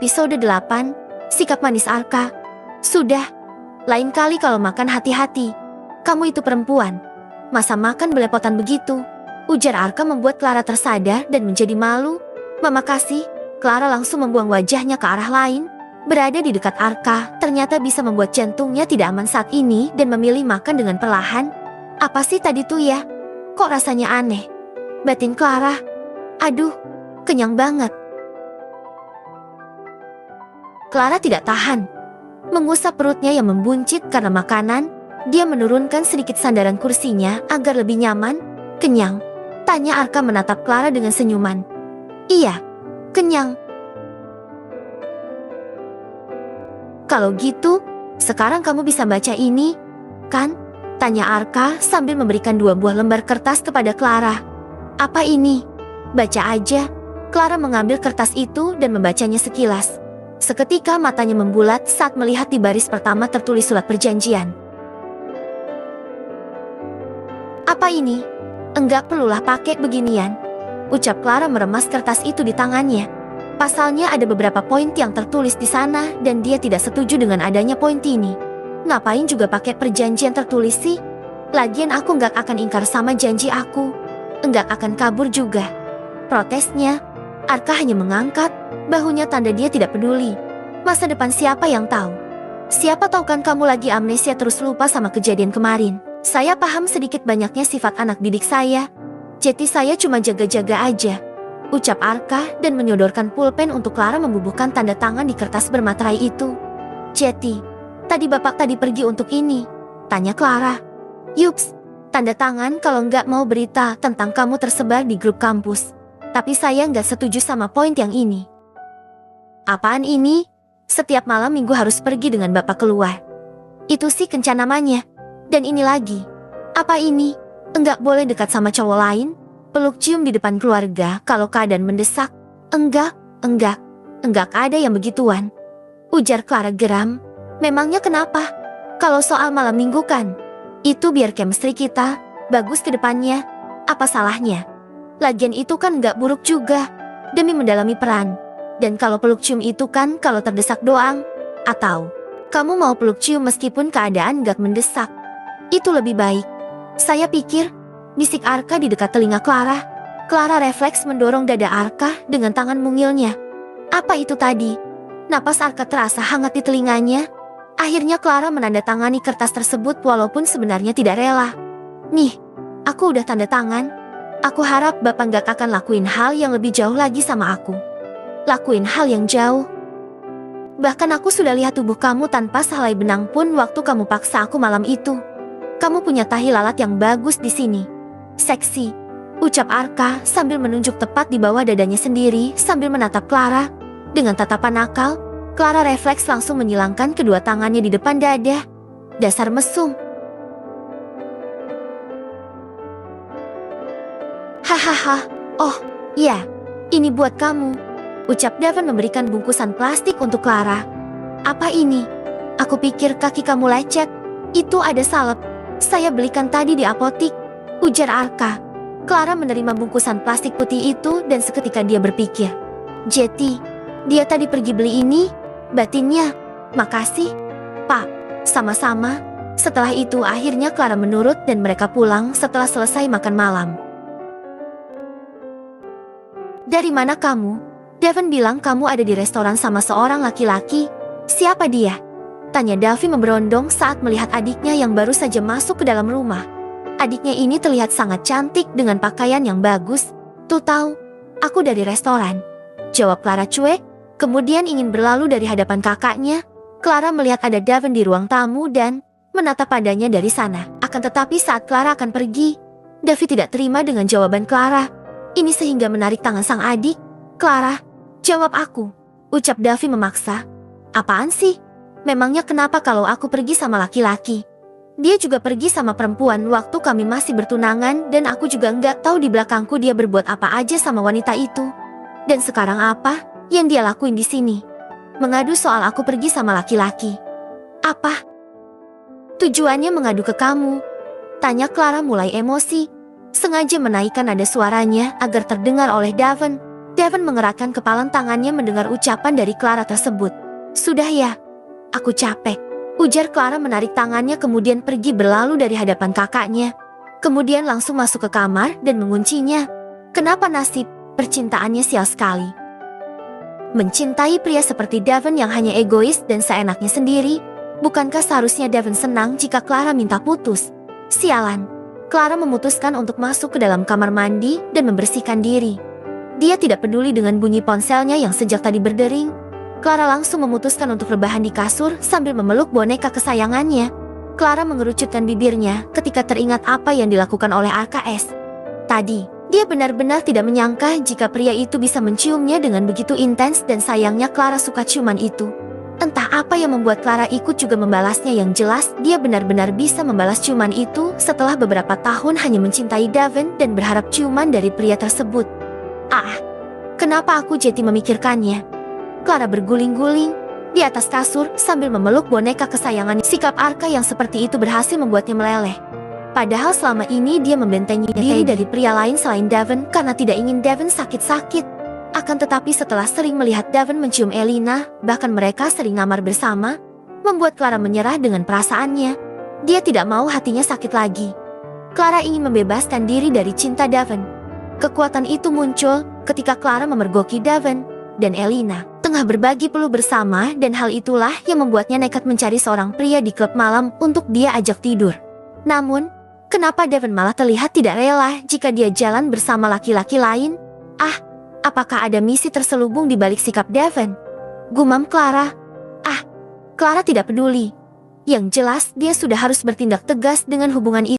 Episode 8, Sikap Manis Arka. Sudah, lain kali kalau makan hati-hati. Kamu itu perempuan, masa makan belepotan begitu? Ujar Arka membuat Clara tersadar dan menjadi malu. Mama kasih, Clara langsung membuang wajahnya ke arah lain. Berada di dekat Arka, ternyata bisa membuat jantungnya tidak aman saat ini dan memilih makan dengan perlahan. Apa sih tadi tuh ya? Kok rasanya aneh? Batin Clara. Aduh, kenyang banget. Clara tidak tahan. Mengusap perutnya yang membuncit karena makanan, dia menurunkan sedikit sandaran kursinya agar lebih nyaman. Kenyang? Tanya Arka menatap Clara dengan senyuman. Iya, kenyang. Kalau gitu, sekarang kamu bisa baca ini, kan? Tanya Arka sambil memberikan 2 buah lembar kertas kepada Clara. Apa ini? Baca aja. Clara mengambil kertas itu dan membacanya sekilas. Seketika matanya membulat saat melihat di baris pertama tertulis surat perjanjian. Apa ini? Enggak perlulah pakai beginian, ucap Clara meremas kertas itu di tangannya. Pasalnya ada beberapa poin yang tertulis di sana dan dia tidak setuju dengan adanya poin ini. Ngapain juga pakai perjanjian tertulis sih? Lagian aku enggak akan ingkar sama janji aku. Enggak akan kabur juga. Protesnya, Arka hanya mengangkat bahunya tanda dia tidak peduli. Masa depan siapa yang tahu? Siapa tahu kan kamu lagi amnesia terus lupa sama kejadian kemarin. Saya paham sedikit banyaknya sifat anak didik saya. Jadi saya cuma jaga-jaga aja, ucap Arka dan menyodorkan pulpen untuk Clara membubuhkan tanda tangan di kertas bermaterai itu. Jadi, tadi bapak tadi pergi untuk ini? Tanya Clara. Yups, tanda tangan kalau nggak mau berita tentang kamu tersebar di grup kampus. Tapi saya nggak setuju sama poin yang ini. Apaan ini? Setiap malam minggu harus pergi dengan bapak keluar. Itu sih kencan namanya. Dan ini lagi. Apa ini? Enggak boleh dekat sama cowok lain? Peluk cium di depan keluarga kalau keadaan mendesak? Enggak ada yang begituan. Ujar Clara geram. Memangnya kenapa? Kalau soal malam minggu kan? Itu biar chemistry kita bagus ke depannya. Apa salahnya? Lagian itu kan nggak buruk juga, demi mendalami peran. Dan kalau peluk cium itu kan kalau terdesak doang. Atau, kamu mau peluk cium meskipun keadaan nggak mendesak. Itu lebih baik. Saya pikir, bisik Arka di dekat telinga Clara. Clara refleks mendorong dada Arka dengan tangan mungilnya. Apa itu tadi? Napas Arka terasa hangat di telinganya. Akhirnya Clara menandatangani kertas tersebut walaupun sebenarnya tidak rela. Nih, aku udah tanda tangan. Aku harap bapak gak akan lakuin hal yang lebih jauh lagi sama aku. Lakuin hal yang jauh. Bahkan aku sudah lihat tubuh kamu tanpa sehelai benang pun waktu kamu paksa aku malam itu. Kamu punya tahi lalat yang bagus di sini. Seksi, ucap Arka sambil menunjuk tepat di bawah dadanya sendiri sambil menatap Clara. Dengan tatapan nakal, Clara refleks langsung menyilangkan kedua tangannya di depan dada. Dasar mesum. Hahaha, oh, iya, ini buat kamu, ucap Devon memberikan bungkusan plastik untuk Clara. Apa ini? Aku pikir kaki kamu lecet. Itu ada salep. Saya belikan tadi di apotik, ujar Arka. Clara menerima bungkusan plastik putih itu dan seketika dia berpikir. Jeti, dia tadi pergi beli ini, batinnya. Makasih, Pak. Sama-sama. Setelah itu akhirnya Clara menurut dan mereka pulang setelah selesai makan malam. Dari mana kamu? Devon bilang kamu ada di restoran sama seorang laki-laki. Siapa dia? Tanya Davi memberondong saat melihat adiknya yang baru saja masuk ke dalam rumah. Adiknya ini terlihat sangat cantik dengan pakaian yang bagus. Tuh tahu, aku dari restoran, jawab Clara cuek, kemudian ingin berlalu dari hadapan kakaknya. Clara melihat ada Devon di ruang tamu dan menatap padanya dari sana. Akan tetapi saat Clara akan pergi, Davi tidak terima dengan jawaban Clara. Ini sehingga menarik tangan sang adik. Clara, jawab aku, ucap Davi memaksa. Apaan sih? Memangnya kenapa kalau aku pergi sama laki-laki? Dia juga pergi sama perempuan waktu kami masih bertunangan dan aku juga nggak tahu di belakangku dia berbuat apa aja sama wanita itu. Dan sekarang apa yang dia lakuin di sini? Mengadu soal aku pergi sama laki-laki. Apa? Tujuannya mengadu ke kamu? Tanya Clara mulai emosi. Sengaja menaikkan nada suaranya agar terdengar oleh Devon. Devon mengerutkan kepalan tangannya mendengar ucapan dari Clara tersebut. Sudah ya, aku capek, ujar Clara menarik tangannya kemudian pergi berlalu dari hadapan kakaknya. Kemudian langsung masuk ke kamar dan menguncinya. Kenapa nasib percintaannya sial sekali? Mencintai pria seperti Devon yang hanya egois dan seenaknya sendiri. Bukankah seharusnya Devon senang jika Clara minta putus? Sialan. Clara memutuskan untuk masuk ke dalam kamar mandi dan membersihkan diri. Dia tidak peduli dengan bunyi ponselnya yang sejak tadi berdering. Clara langsung memutuskan untuk rebahan di kasur sambil memeluk boneka kesayangannya. Clara mengerucutkan bibirnya ketika teringat apa yang dilakukan oleh RKS. Tadi, dia benar-benar tidak menyangka jika pria itu bisa menciumnya dengan begitu intens dan sayangnya Clara suka ciuman itu. Entah apa yang membuat Clara ikut juga membalasnya yang jelas dia benar-benar bisa membalas ciuman itu setelah beberapa tahun hanya mencintai Devon dan berharap ciuman dari pria tersebut. Kenapa aku jadi memikirkannya? Clara berguling-guling di atas kasur sambil memeluk boneka kesayangan. Sikap Arka yang seperti itu berhasil membuatnya meleleh. Padahal selama ini dia membentengi diri dari pria lain selain Devon karena tidak ingin Devon sakit-sakit. Akan tetapi setelah sering melihat Devon mencium Elina, bahkan mereka sering ngamar bersama, membuat Clara menyerah dengan perasaannya. Dia tidak mau hatinya sakit lagi. Clara ingin membebaskan diri dari cinta Devon. Kekuatan itu muncul ketika Clara memergoki Devon dan Elina tengah berbagi peluk bersama dan hal itulah yang membuatnya nekat mencari seorang pria di klub malam untuk dia ajak tidur. Namun, kenapa Devon malah terlihat tidak rela jika dia jalan bersama laki-laki lain? Apakah ada misi terselubung di balik sikap Devon? Gumam Clara. Clara tidak peduli. Yang jelas dia sudah harus bertindak tegas dengan hubungan itu.